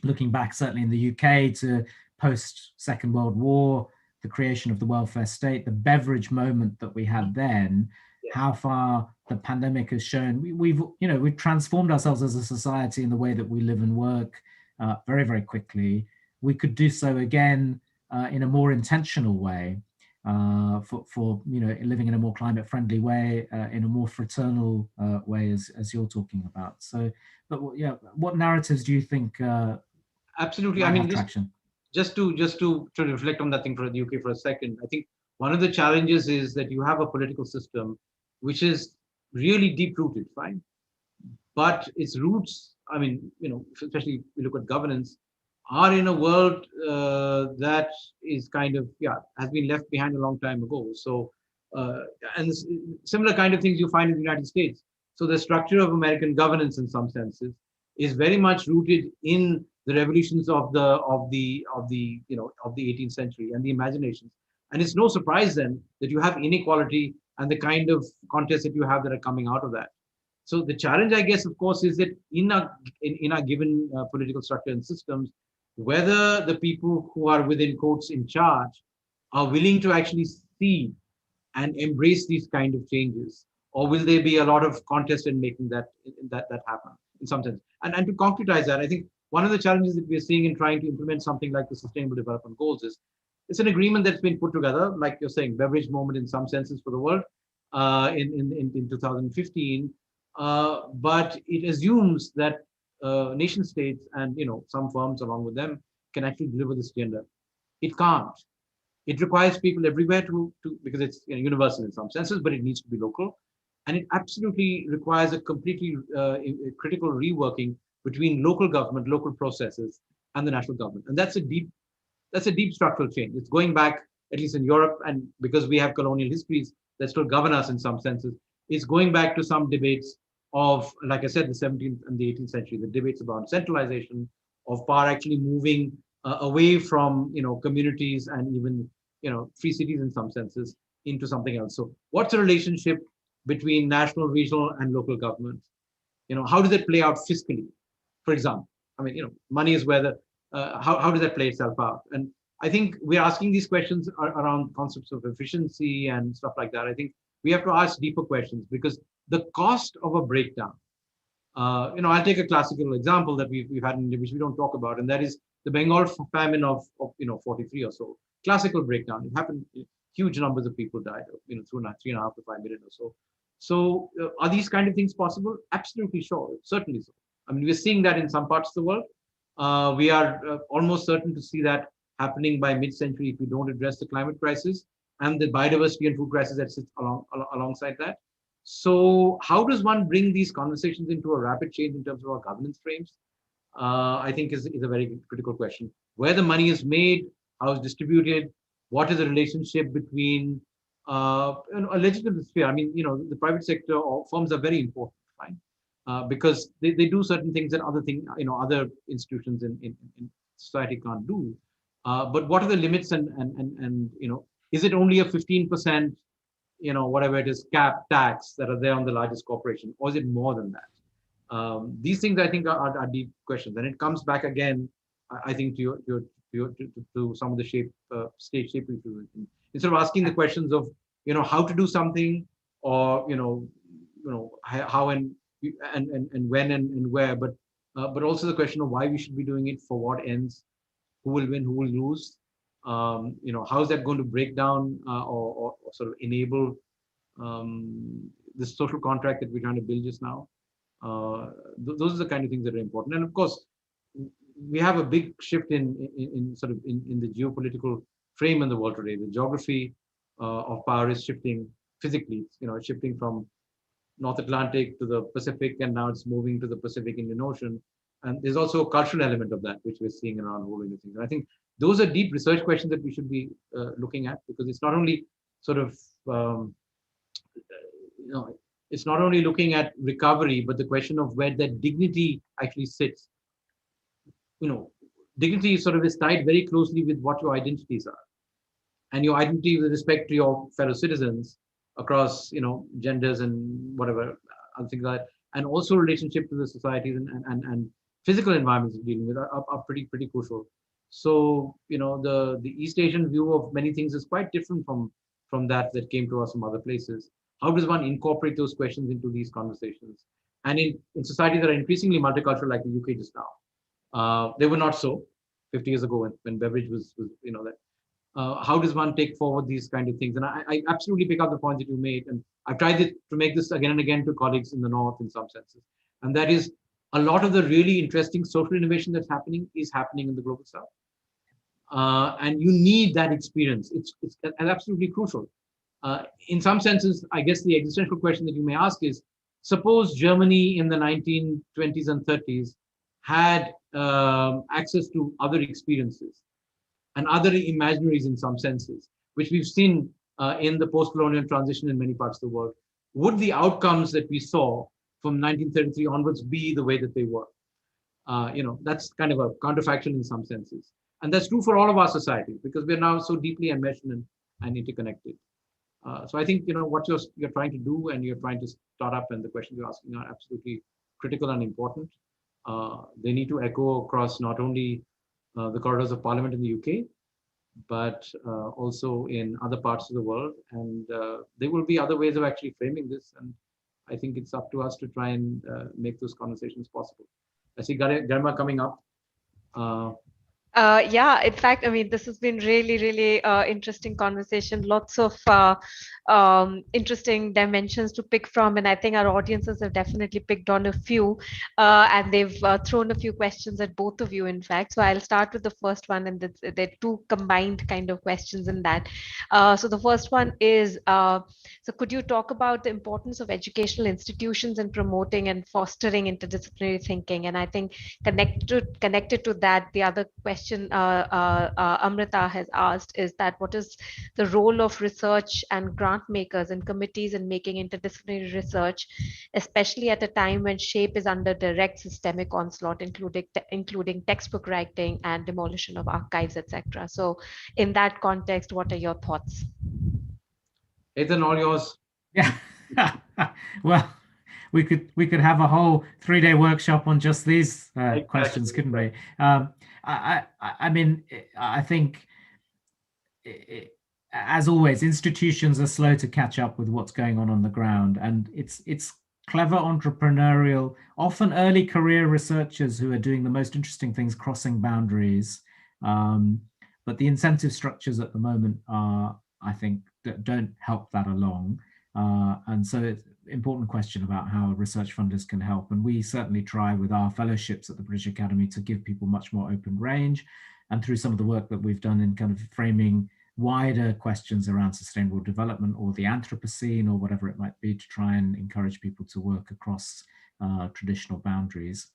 looking back, certainly in the UK, to post Second World War, the creation of the welfare state, the Beveridge moment that we had then, how far the pandemic has shown we've transformed ourselves as a society in the way that we live and work very, very quickly. We could do so again in a more intentional way, for living in a more climate friendly way, in a more fraternal way, as you're talking about. So, but yeah, what narratives do you think absolutely, I mean, just to reflect on that thing for the UK for a second, I think one of the challenges is that you have a political system which is really deep rooted, fine, but its roots, I mean, especially if we look at governance, are in a world that is kind of, has been left behind a long time ago. So, and similar kind of things you find in the United States. So the structure of American governance, in some senses, is very much rooted in the revolutions of the 18th century and the imaginations. And it's no surprise then that you have inequality and the kind of contests that you have that are coming out of that. So the challenge, I guess, of course, is that in a given political structure and systems, whether the people who are within quotes in charge are willing to actually see and embrace these kind of changes, or will there be a lot of contest in making that happen in some sense? And to concretize that, I think one of the challenges that we're seeing in trying to implement something like the Sustainable Development Goals is it's an agreement that's been put together, like you're saying, beverage moment in some senses for the world in 2015. But it assumes that nation states and some firms along with them can actually deliver this agenda. It can't. It requires people everywhere to because it's universal in some senses, but it needs to be local, and it absolutely requires a completely a critical reworking between local government, local processes, and the national government, and that's a deep structural change. It's going back, at least in Europe, and because we have colonial histories that still govern us in some senses, it's going back to some debates of, like I said, the 17th and the 18th century, the debates about centralization of power actually moving away from communities and even free cities in some senses into something else. So, what's the relationship between national, regional, and local governments? How does it play out fiscally? For example, I mean, money is where the how does that play itself out? And I think we're asking these questions around concepts of efficiency and stuff like that. I think we have to ask deeper questions because the cost of a breakdown. I'll take a classical example that we've had in India, which we don't talk about, and that is the Bengal famine of 43 or so. Classical breakdown. It happened. Huge numbers of people died. Through 3.5 to 5 million or so. So, are these kind of things possible? Absolutely sure. Certainly so. I mean, we're seeing that in some parts of the world. We are almost certain to see that happening by mid-century if we don't address the climate crisis and the biodiversity and food crisis that sits alongside that. So how does one bring these conversations into a rapid change in terms of our governance frames? I think is a very critical question. Where the money is made, how it's distributed, what is the relationship between a legislative sphere? I mean, the private sector or firms are very important, fine. Because they do certain things that other institutions in society can't do. But what are the limits and is it only a 15%, whatever it is, cap tax that are there on the largest corporation, or is it more than that? These things I think are deep questions, and it comes back again, I think, to some of the state shaping. Instead of asking the questions of how to do something, or how and when and where, but also the question of why we should be doing it, for what ends, who will win, who will lose, how is that going to break down or sort of enable this social contract that we're trying to build just now. Those are the kind of things that are important. And of course, we have a big shift in the geopolitical frame in the world today. The geography of power is shifting physically. It's shifting from North Atlantic to the Pacific, and now it's moving to the Pacific Indian Ocean. And there's also a cultural element of that, which we're seeing around a whole range of things. And I think those are deep research questions that we should be looking at, because it's not only sort of, it's not only looking at recovery, but the question of where that dignity actually sits. Dignity sort of is tied very closely with what your identities are, and your identity with respect to your fellow citizens across, genders and whatever other things like that, and also relationship to the societies and physical environments we're dealing with are pretty crucial. So, the East Asian view of many things is quite different from that came to us from other places. How does one incorporate those questions into these conversations? And in societies that are increasingly multicultural, like the UK just now, they were not so 50 years ago when beverage was that. How does one take forward these kind of things? And I absolutely pick up the points that you made, and I've tried to make this again and again to colleagues in the North in some senses. And that is, a lot of the really interesting social innovation that's happening is happening in the global South. And you need that experience. It's absolutely crucial. In some senses, I guess the existential question that you may ask is, suppose Germany in the 1920s and 30s had access to other experiences and other imaginaries in some senses, which we've seen in the post-colonial transition in many parts of the world. Would the outcomes that we saw from 1933 onwards be the way that they were? That's kind of a counterfactual in some senses. And that's true for all of our societies, because we're now so deeply enmeshed and interconnected. So I think, what you're trying to do and you're trying to start up, and the questions you're asking are absolutely critical and important. They need to echo across not only the corridors of Parliament in the UK, but also in other parts of the world. And there will be other ways of actually framing this. And I think it's up to us to try and make those conversations possible. I see Garima coming up. Yeah, in fact, I mean, this has been really, really interesting conversation. Lots of interesting dimensions to pick from, and I think our audiences have definitely picked on a few, and they've thrown a few questions at both of you, in fact. So I'll start with the first one, and there are two combined kind of questions in that. So the first one is, so could you talk about the importance of educational institutions in promoting and fostering interdisciplinary thinking? And I think connected to that, the other question Amrita has asked is that what is the role of research and grant makers and committees in making interdisciplinary research, especially at a time when SHAPE is under direct systemic onslaught, including textbook writing and demolition of archives, etc. So, in that context, what are your thoughts? Hetan, all yours. Yeah. Well, we could have a whole 3-day workshop on just these questions, couldn't we? I mean, I think, as always, institutions are slow to catch up with what's going on the ground, and it's clever, entrepreneurial, often early career researchers who are doing the most interesting things, crossing boundaries. But the incentive structures at the moment are, I think, don't help that along. And so it's an important question about how research funders can help. And we certainly try with our fellowships at the British Academy to give people much more open range. And through some of the work that we've done in kind of framing wider questions around sustainable development or the Anthropocene or whatever it might be, to try and encourage people to work across traditional boundaries.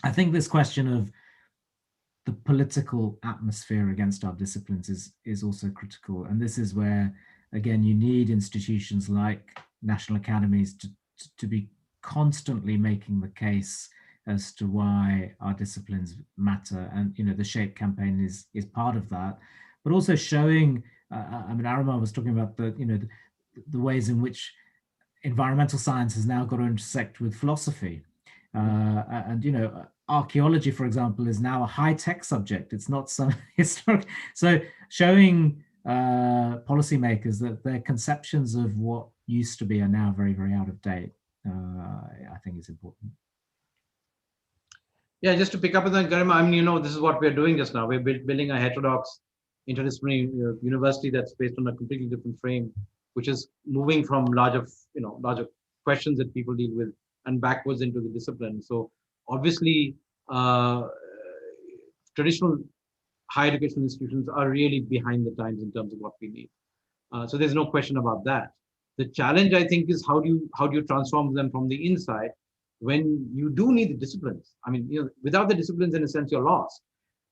I think this question of the political atmosphere against our disciplines is also critical. And this is where, again, you need institutions like national academies to be constantly making the case as to why our disciplines matter. And, the SHAPE campaign is part of that, but also showing, I mean, Aromar was talking about the ways in which environmental science has now got to intersect with philosophy. And archaeology, for example, is now a high-tech subject. It's not some historic. So showing policymakers that their conceptions of what used to be are now very, very out of date, I think is important. Yeah, just to pick up on that, Garima, I mean, this is what we're doing just now. We're building a heterodox interdisciplinary university that's based on a completely different frame, which is moving from larger questions that people deal with and backwards into the discipline. So obviously, traditional higher education institutions are really behind the times in terms of what we need. So there's no question about that. The challenge, I think, is how do you transform them from the inside when you do need the disciplines? I mean, without the disciplines, in a sense, you're lost.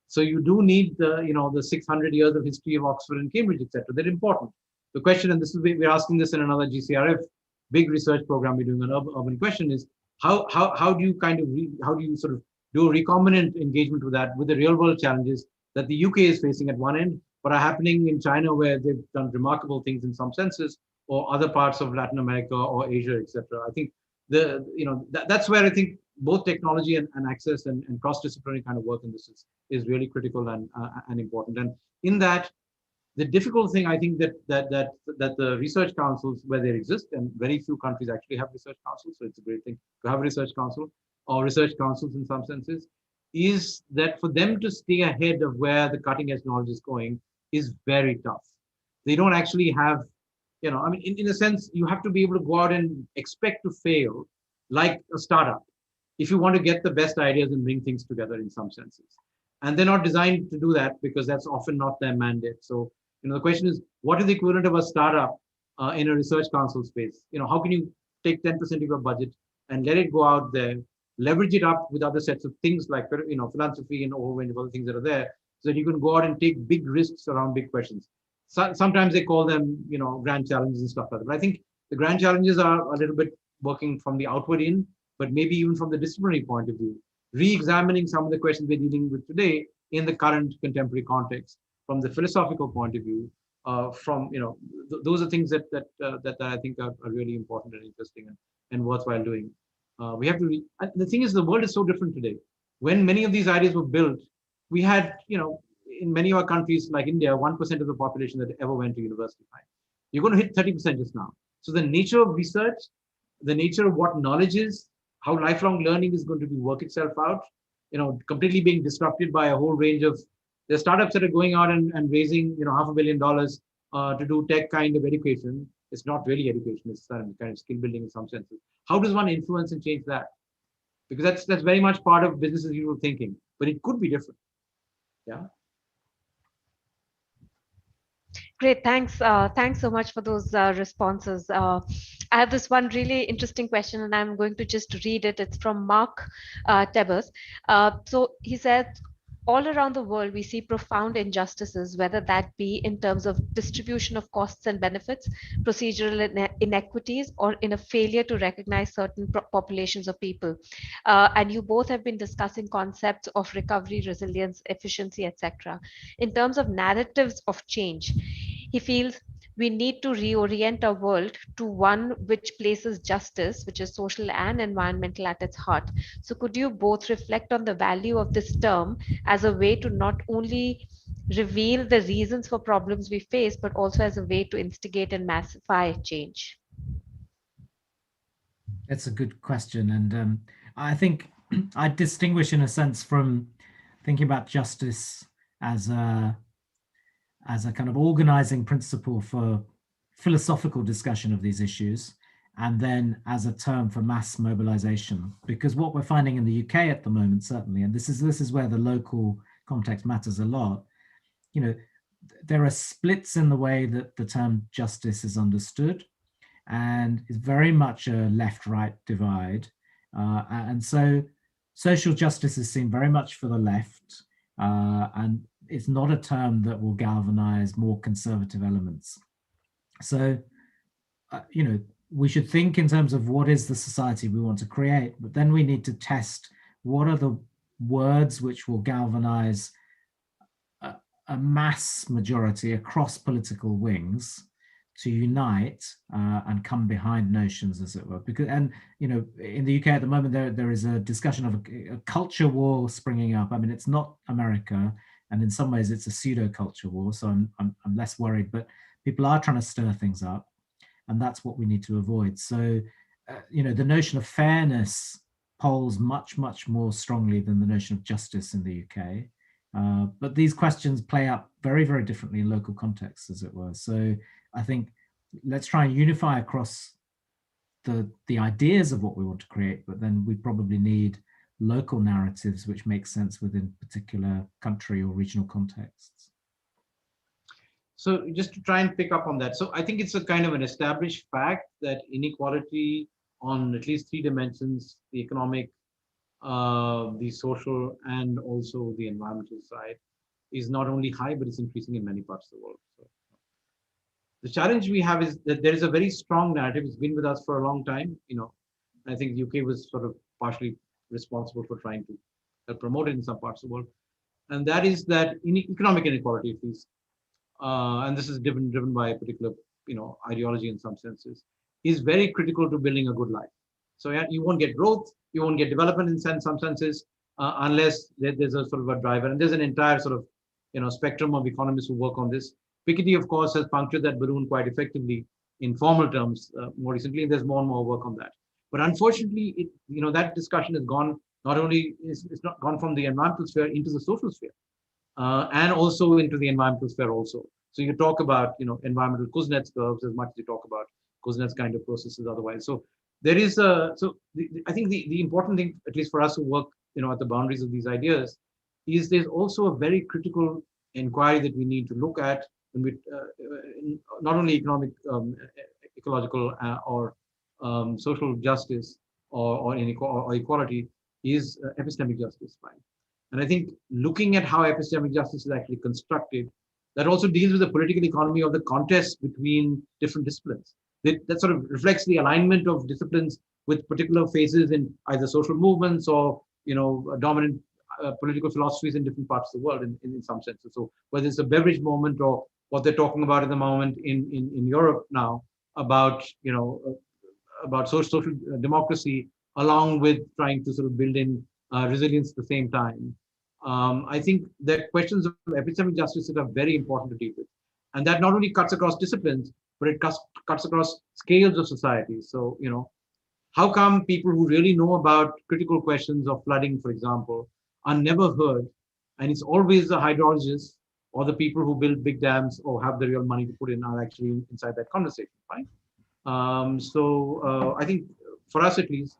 So you do need the 600 years of history of Oxford and Cambridge, etc. They're important. The question, and we're asking this in another GCRF big research program we're doing on urban question, is how do you sort of do a recombinant engagement with that, with the real world challenges that the UK is facing at one end, but are happening in China, where they've done remarkable things in some senses, or other parts of Latin America or Asia, etc. I think that's where I think both technology and access and cross-disciplinary kind of work in this is really critical and important. And in that, the difficult thing, I think, that the research councils, where they exist, and very few countries actually have research councils, so it's a great thing to have a research council or research councils in some senses, is that for them to stay ahead of where the cutting edge knowledge is going is very tough. They don't actually have, I mean, in a sense, you have to be able to go out and expect to fail like a startup if you want to get the best ideas and bring things together in some senses. And they're not designed to do that because that's often not their mandate. So, the question is, what is the equivalent of a startup in a research council space? How can you take 10% of your budget and let it go out there, leverage it up with other sets of things like, philanthropy and a whole range of other things that are there, so that you can go out and take big risks around big questions. Sometimes they call them, grand challenges and stuff like that. But I think the grand challenges are a little bit working from the outward in, but maybe even from the disciplinary point of view, re-examining some of the questions we're dealing with today in the current contemporary context, from the philosophical point of view, those are things that I think are really important and interesting and worthwhile doing. We have to. The thing is, the world is so different today. When many of these ideas were built, we had, in many of our countries like India, 1% of the population that ever went to university. Right? You're going to hit 30% just now. So the nature of research, the nature of what knowledge is, how lifelong learning is going to work itself out, completely being disrupted by a whole range of There are startups that are going out and raising, $500 million to do tech kind of education. It's not really education; it's kind of skill building in some senses. How does one influence and change that? Because that's very much part of business as usual thinking, but it could be different. Yeah. Great, thanks. Thanks so much for those responses. I have this one really interesting question, and I'm going to just read it. It's from Mark Tebers. So he said, all around the world, we see profound injustices, whether that be in terms of distribution of costs and benefits, procedural inequities, or in a failure to recognize certain populations of people. And you both have been discussing concepts of recovery, resilience, efficiency, etc. In terms of narratives of change, he feels we need to reorient our world to one which places justice, which is social and environmental, at its heart. So, could you both reflect on the value of this term as a way to not only reveal the reasons for problems we face, but also as a way to instigate and massify change? That's a good question. And I think I distinguish in a sense from thinking about justice as a kind of organizing principle for philosophical discussion of these issues, and then as a term for mass mobilization. Because what we're finding in the UK at the moment, certainly, and this is where the local context matters a lot, there are splits in the way that the term justice is understood, and it's very much a left-right divide. And so social justice is seen very much for the left, and it's not a term that will galvanize more conservative elements. So, we should think in terms of what is the society we want to create, but then we need to test what are the words which will galvanize a mass majority across political wings to unite and come behind notions, as it were. Because, and in the UK at the moment, there is a discussion of a culture war springing up. I mean, it's not America, and in some ways, it's a pseudo culture war. So I'm less worried. But people are trying to stir things up, and that's what we need to avoid. So, the notion of fairness polls much more strongly than the notion of justice in the UK. But these questions play out very differently in local contexts, as it were. So I think let's try and unify across the ideas of what we want to create, but then we probably need local narratives which make sense within particular country or regional contexts. So just to try and pick up on that. So I think it's a kind of an established fact that inequality on at least three dimensions, the economic, the social, and also the environmental side, is not only high, but it's increasing in many parts of the world. So the challenge we have is that there is a very strong narrative. It's been with us for a long time. I think the UK was sort of partially responsible for trying to promote it in some parts of the world. And that is that in economic inequality, at least, and this is driven by a particular, ideology in some senses, is very critical to building a good life. So you won't get growth, you won't get development in some senses, unless there's a sort of a driver. And there's an entire sort of, spectrum of economists who work on this. Piketty, of course, has punctured that balloon quite effectively in formal terms more recently, and there's more and more work on that. But unfortunately, that discussion has gone it's not gone from the environmental sphere into the social sphere, and also into the environmental sphere also. So you talk about environmental Kuznets curves as much as you talk about Kuznets kind of processes otherwise. So there is I think the important thing, at least for us who work at the boundaries of these ideas, is there's also a very critical inquiry that we need to look at when we not only economic, ecological, or social justice or equality, is epistemic justice, right? And I think looking at how epistemic justice is actually constructed, that also deals with the political economy of the contest between different disciplines. That sort of reflects the alignment of disciplines with particular phases in either social movements or dominant political philosophies in different parts of the world in some senses. So whether it's a beverage moment or what they're talking about at the moment in Europe now about about social democracy, along with trying to sort of build in resilience at the same time. I think that questions of epistemic justice are very important to deal with. And that not only cuts across disciplines, but it cuts across scales of society. So, how come people who really know about critical questions of flooding, for example, are never heard And it's always the hydrologists or the people who build big dams or have the real money to put in are actually inside that conversation, right? I think for us at least,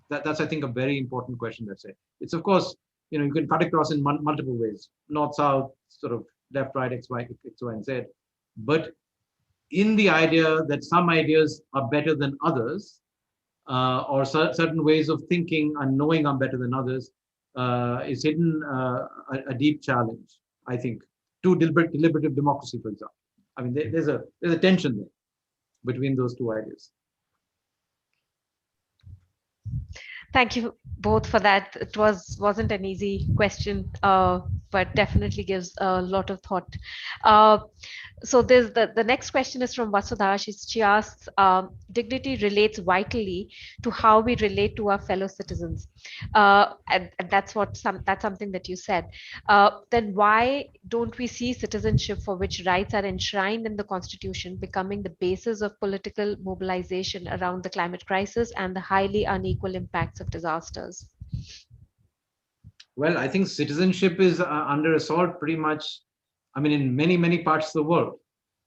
that's I think a very important question. That's it. It's of course, you can cut across in multiple ways, north, south, sort of left, right, X, Y, and Z. But in the idea that some ideas are better than others, or certain ways of thinking and knowing are better than others, is hidden a deep challenge, I think, to deliberative democracy, for example. I mean, there's a tension there between those two ideas. Thank you both for that. It wasn't an easy question, but definitely gives a lot of thought. So there's the next question is from Vasudha. She asks, dignity relates vitally to how we relate to our fellow citizens, and that's something that you said. Then why don't we see citizenship, for which rights are enshrined in the Constitution, becoming the basis of political mobilization around the climate crisis and the highly unequal impacts of disasters? Well, I think citizenship is under assault pretty much, I mean, in many parts of the world,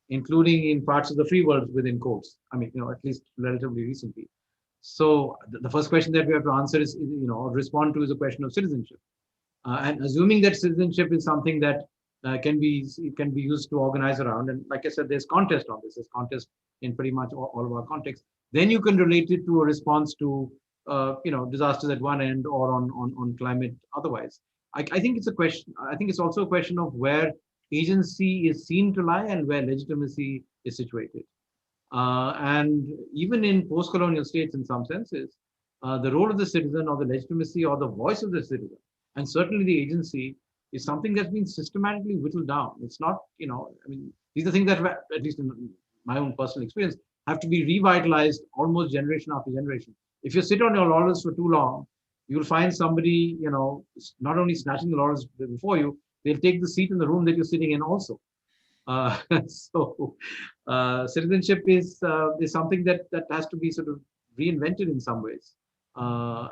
including in parts of the free world within quotes. I mean, at least relatively recently. So the first question that we have to answer is, or respond to, is a question of citizenship. And assuming that citizenship is something that can be used to organize around, and like I said, there's contest on this. There's contest in pretty much all of our contexts. Then you can relate it to a response to disasters at one end or on climate otherwise. I think it's a question. I think it's also a question of where agency is seen to lie and where legitimacy is situated. And even in post-colonial states, in some senses, the role of the citizen or the legitimacy or the voice of the citizen, and certainly the agency, is something that's been systematically whittled down. It's not, I mean, these are things that, at least in my own personal experience, have to be revitalized almost generation after generation. If you sit on your laurels for too long, you'll find somebody, not only snatching the laurels before you, they'll take the seat in the room that you're sitting in also. Citizenship is something that has to be sort of reinvented in some ways. What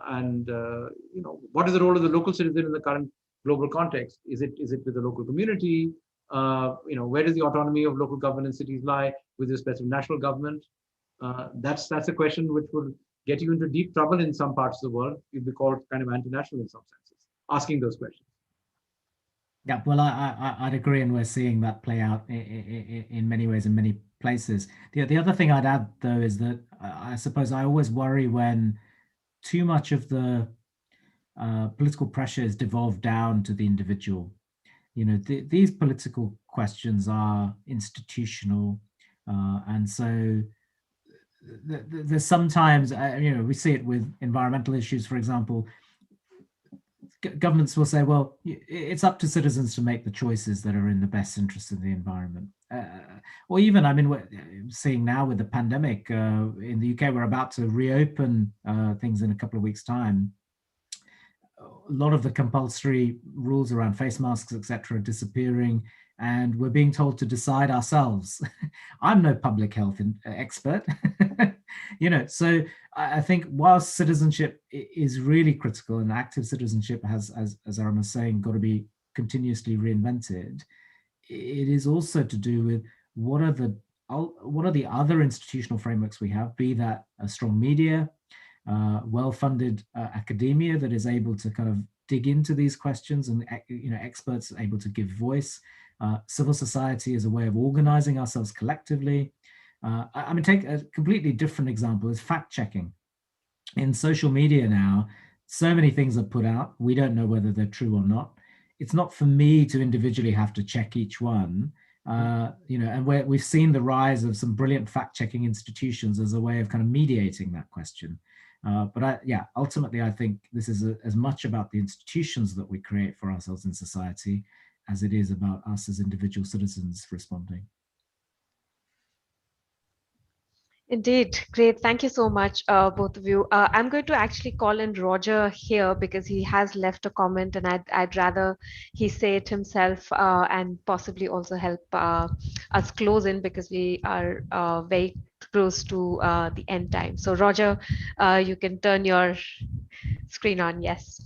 is the role of the local citizen in the current global context? Is it with the local community? Where does the autonomy of local government in cities lie with respect to national government? That's a question which will get you into deep trouble in some parts of the world. You'd be called kind of anti-national in some senses, asking those questions. Yeah, well, I'd agree, and we're seeing that play out in many ways in many places. The other thing I'd add, though, is that I suppose I always worry when too much of the political pressures devolve down to the individual. These political questions are institutional, and so there's sometimes, we see it with environmental issues, for example. Governments will say, well, it's up to citizens to make the choices that are in the best interest of the environment. Or even, I mean, we're seeing now with the pandemic in the UK, we're about to reopen things in a couple of weeks' time. A lot of the compulsory rules around face masks, etc., are disappearing, and we're being told to decide ourselves. I'm no public health expert, so I think whilst citizenship is really critical, and active citizenship has, as Aromar was saying, got to be continuously reinvented, it is also to do with what are the other institutional frameworks we have, be that a strong media, well-funded academia that is able to kind of dig into these questions, and experts are able to give voice. Civil society is a way of organizing ourselves collectively. I mean, take a completely different example is fact-checking. In social media now, so many things are put out. We don't know whether they're true or not. It's not for me to individually have to check each one. And we've seen the rise of some brilliant fact-checking institutions as a way of kind of mediating that question. Ultimately, I think this is as much about the institutions that we create for ourselves in society as it is about us as individual citizens responding. Indeed. Great. Thank you so much, both of you. I'm going to actually call in Roger here because he has left a comment, and I'd rather he say it himself and possibly also help us close in, because we are very close to the end time. So Roger, you can turn your screen on. Yes.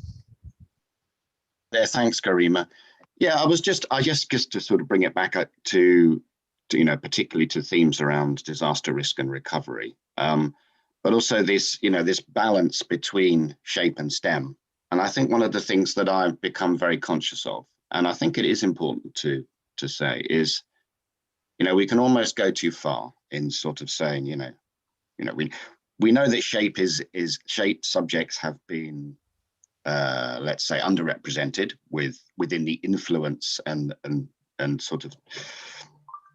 Thanks, Garima. Yeah, I just to sort of bring it back up to particularly to themes around disaster risk and recovery, but also this, this balance between shape and stem. And I think one of the things that I've become very conscious of, and I think it is important to say, is, we can almost go too far in sort of saying, we know that shape subjects have been, let's say, underrepresented within the influence and sort of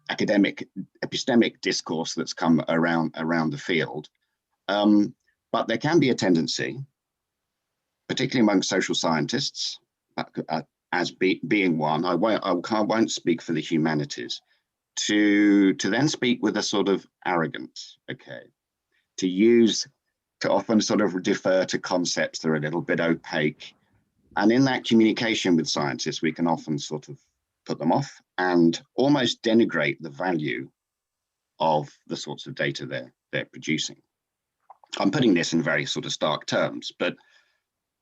academic epistemic discourse that's come around the field. But there can be a tendency, particularly among social scientists, as being one, I won't speak for the humanities, to then speak with a sort of arrogance, okay, to often sort of defer to concepts that are a little bit opaque. And in that communication with scientists, we can often sort of put them off and almost denigrate the value of the sorts of data they're producing. I'm putting this in very sort of stark terms, but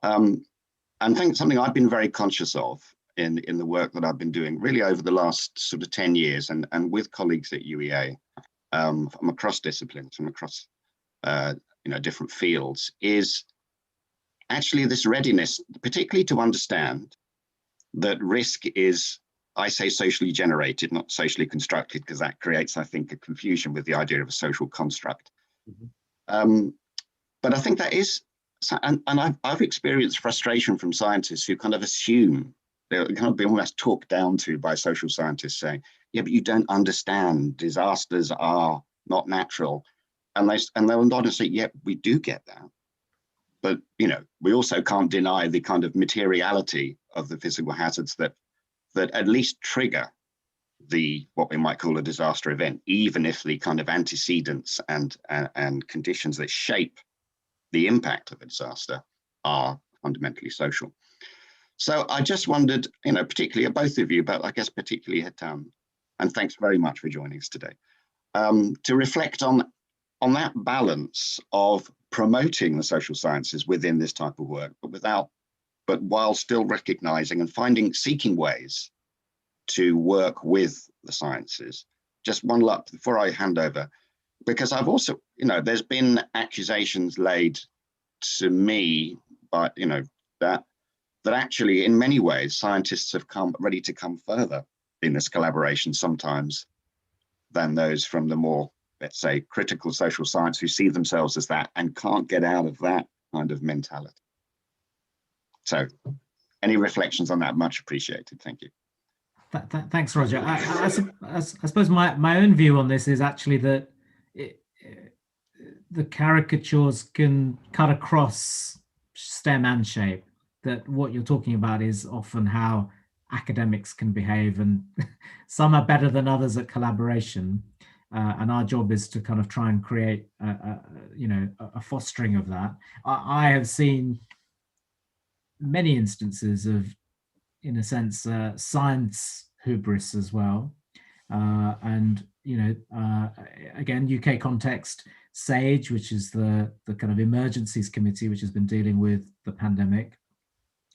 I think something I've been very conscious of in the work that I've been doing really over the last sort of 10 years and with colleagues at UEA from across disciplines, from across different fields, is actually this readiness, particularly to understand that risk is, I say, socially generated, not socially constructed, because that creates, I think, a confusion with the idea of a social construct. Mm-hmm. But I think that is, and I've experienced frustration from scientists who kind of assume, they're kind of being almost talked down to by social scientists saying, yeah, but you don't understand, disasters are not natural. And they'll nod and say, yeah, we do get that. But, we also can't deny the kind of materiality of the physical hazards that at least trigger what we might call a disaster event, even if the kind of antecedents and conditions that shape the impact of a disaster are fundamentally social. So I just wondered, particularly at both of you, but I guess particularly Hetan, and thanks very much for joining us today, to reflect on that balance of promoting the social sciences within this type of work, but while still recognizing and seeking ways to work with the sciences. Just one luck before I hand over, because I've also, there's been accusations laid to me by, that actually in many ways scientists have come ready to come further in this collaboration sometimes than those from the more, let's say, critical social science who see themselves as that and can't get out of that kind of mentality. So any reflections on that? Much appreciated. Thank you. Thanks, Roger. I suppose my own view on this is actually that the caricatures can cut across stem and shape, that what you're talking about is often how academics can behave, and some are better than others at collaboration. And our job is to kind of try and create a fostering of that. I have seen many instances of, in a sense, science hubris as well. And, again, UK context, SAGE, which is the kind of emergencies committee, which has been dealing with the pandemic,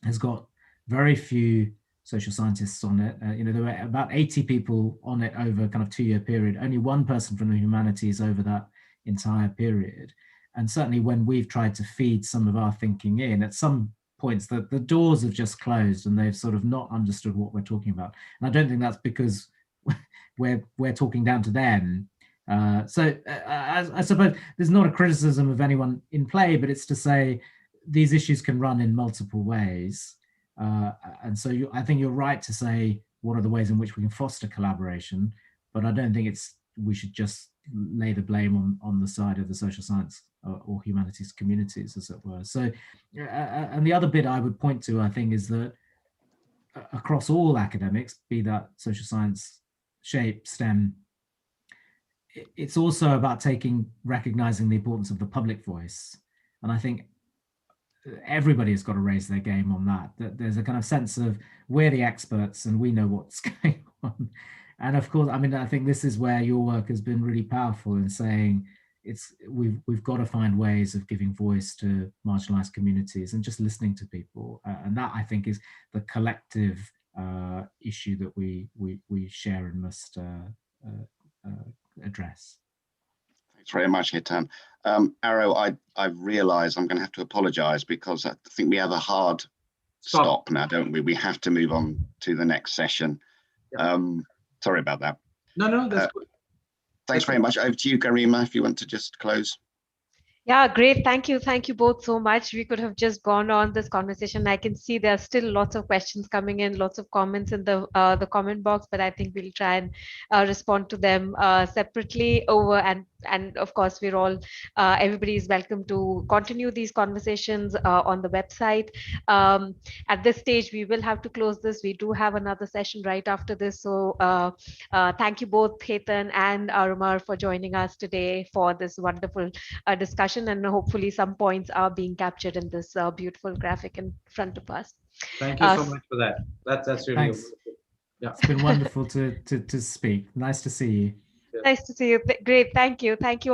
has got very few social scientists on it. There were about 80 people on it over a kind of 2-year period, only one person from the humanities over that entire period. And certainly when we've tried to feed some of our thinking in, at some points that the doors have just closed and they've sort of not understood what we're talking about. And I don't think that's because we're talking down to them. So I suppose there's not a criticism of anyone in play, but it's to say these issues can run in multiple ways. And so I think you're right to say what are the ways in which we can foster collaboration, but I don't think we should just lay the blame on the side of the social science or humanities communities, as it were. So, and the other bit I would point to, I think, is that across all academics, be that social science, shape, STEM, it's also about recognizing the importance of the public voice. And I think everybody has got to raise their game on that there's a kind of sense of we're the experts and we know what's going on. And of course, I mean, I think this is where your work has been really powerful in saying we've got to find ways of giving voice to marginalized communities and just listening to people. And that, I think, is the collective issue that we share and must address. Thanks very much, Hetan. Aro, I've realised I'm going to have to apologise because I think we have a hard stop now, don't we? We have to move on to the next session. Yep. Sorry about that. No, that's good. Thanks very much. Over to you, Garima, if you want to just close. Yeah, great. Thank you. Thank you both so much. We could have just gone on this conversation. I can see there are still lots of questions coming in, lots of comments in the comment box, but I think we'll try and respond to them separately over. And of course, we're all, everybody is welcome to continue these conversations on the website. At this stage, we will have to close this. We do have another session right after this. So thank you both, Hetan and Aromar, for joining us today for this wonderful discussion, and hopefully some points are being captured in this beautiful graphic in front of us. Thank you so much for that. That's really Thanks. wonderful. Yeah. It's been wonderful to speak. Nice to see you. Nice to see you. Great. Thank you. Thank you.